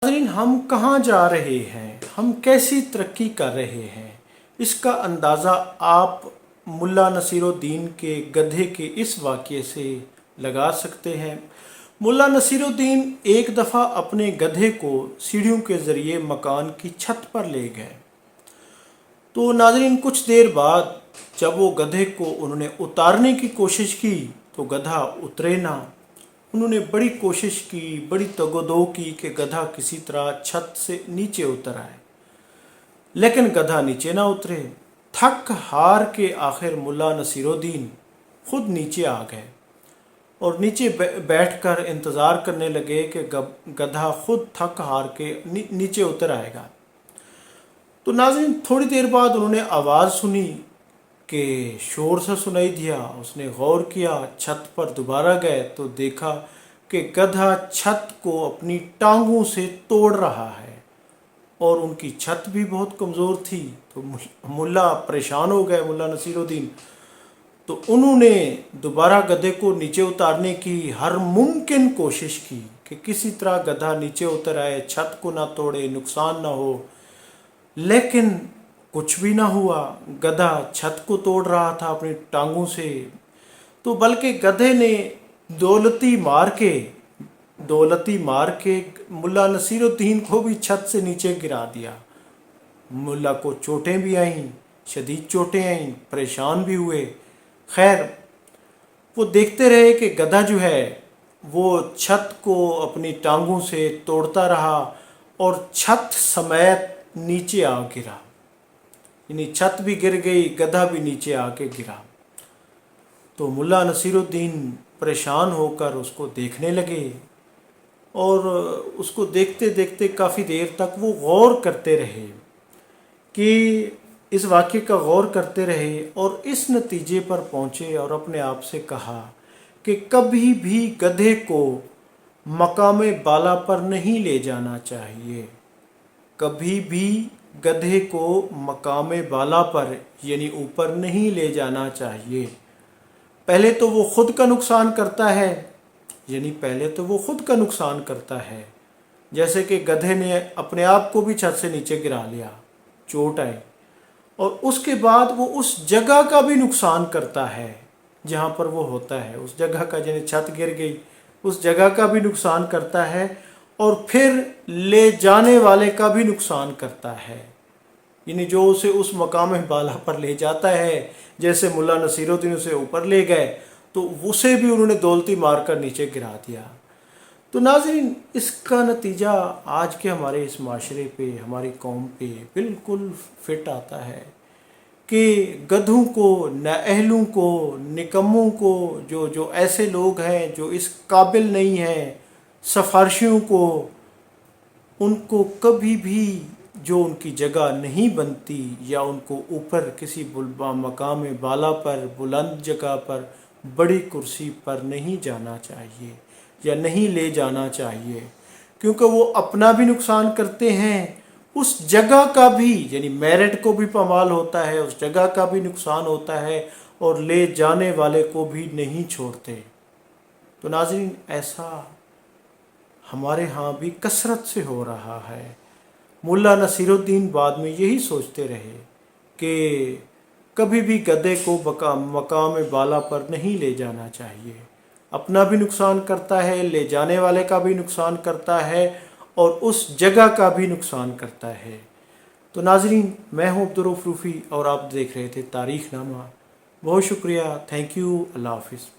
नाज़रीन, हम कहाँ जा रहे हैं, हम कैसी तरक्की कर रहे हैं, इसका अंदाज़ा आप मुल्ला नसीरुद्दीन के गधे के इस वाक़ये से लगा सकते हैं। मुल्ला नसीरुद्दीन एक दफ़ा अपने गधे को सीढ़ियों के ज़रिए मकान की छत पर ले गए। तो नाज़रीन, कुछ देर बाद जब वो गधे को उन्होंने उतारने की कोशिश की तो गधा उतरे ना। उन्होंने बड़ी कोशिश की, बड़ी तगोदो की कि गधा किसी तरह छत से नीचे उतर आए, लेकिन गधा नीचे ना उतरे। थक हार के आखिर मुल्ला नसीरुद्दीन खुद नीचे आ गए और नीचे बैठकर इंतज़ार करने लगे कि गधा खुद थक हार के नीचे उतर आएगा। तो नाज़रीन, थोड़ी देर बाद उन्होंने आवाज़ सुनी कि शोर सा सुनाई दिया। उसने गौर किया, छत पर दोबारा गए तो देखा कि गधा छत को अपनी टांगों से तोड़ रहा है और उनकी छत भी बहुत कमज़ोर थी। तो मुल्ला परेशान हो गए, मुल्ला नसीरुद्दीन। तो उन्होंने दोबारा गधे को नीचे उतारने की हर मुमकिन कोशिश की कि किसी तरह गधा नीचे उतर आए, छत को ना तोड़े, नुकसान ना हो, लेकिन कुछ भी ना हुआ। गधा छत को तोड़ रहा था अपनी टांगों से। तो बल्कि गधे ने दौलती मार के मुल्ला नसीरुद्दीन को भी छत से नीचे गिरा दिया। मुल्ला को चोटें भी आईं, शदीद चोटें आईं, परेशान भी हुए। खैर, वो देखते रहे कि गधा जो है वो छत को अपनी टांगों से तोड़ता रहा और छत समेत नीचे आ गिरा। यानी छत भी गिर गई, गधा भी नीचे आके गिरा। तो मुल्ला नसीरुद्दीन परेशान होकर उसको देखने लगे और उसको देखते देखते काफ़ी देर तक वो गौर करते रहे कि इस वाक़ये का गौर करते रहे और इस नतीजे पर पहुँचे और अपने आप से कहा कि कभी भी गधे को मकाम बाला पर नहीं ले जाना चाहिए। कभी भी गधे को मकाम बाला पर यानी ऊपर नहीं ले जाना चाहिए। पहले तो वो ख़ुद का नुकसान करता है, जैसे कि गधे ने अपने आप को भी छत से नीचे गिरा लिया, चोट आई, और उसके बाद वो उस जगह का भी नुकसान करता है जहाँ पर वो होता है। उस जगह का, यानी छत गिर गई, उस जगह का भी नुकसान करता है और फिर ले जाने वाले का भी नुकसान करता है, यानी जो उसे उस मकाम बाला पर ले जाता है। जैसे मुल्ला नसीरुद्दीन उसे ऊपर ले गए तो उसे भी उन्होंने दौलती मार कर नीचे गिरा दिया। तो नाज़रीन, इसका नतीजा आज के हमारे इस माशरे पे, हमारी कौम पे बिल्कुल फिट आता है कि गधों को, नाअहलों को, निकम्मों को, जो ऐसे लोग हैं जो इस काबिल नहीं हैं, सफारशियों को, उनको कभी भी जो उनकी जगह नहीं बनती या उनको ऊपर किसी मकाम बाला पर, बुलंद जगह पर, बड़ी कुर्सी पर नहीं जाना चाहिए या नहीं ले जाना चाहिए, क्योंकि वो अपना भी नुकसान करते हैं, उस जगह का भी, यानी मेरिट को भी पामाल होता है, उस जगह का भी नुकसान होता है और ले जाने वाले को भी नहीं छोड़ते। तो नाज़रीन, ऐसा हमारे यहाँ भी कसरत से हो रहा है। मुल्ला नसीरुद्दीन बाद में यही सोचते रहे कि कभी भी गधे को मकाम बाला पर नहीं ले जाना चाहिए। अपना भी नुकसान करता है, ले जाने वाले का भी नुकसान करता है और उस जगह का भी नुकसान करता है। तो नाज़रीन, मैं हूँ अब्दुर्रऊफ़ रूफ़ी और आप देख रहे थे तारीख़ नामा। बहुत शुक्रिया, थैंक यू, अल्लाह हाफ़िज़।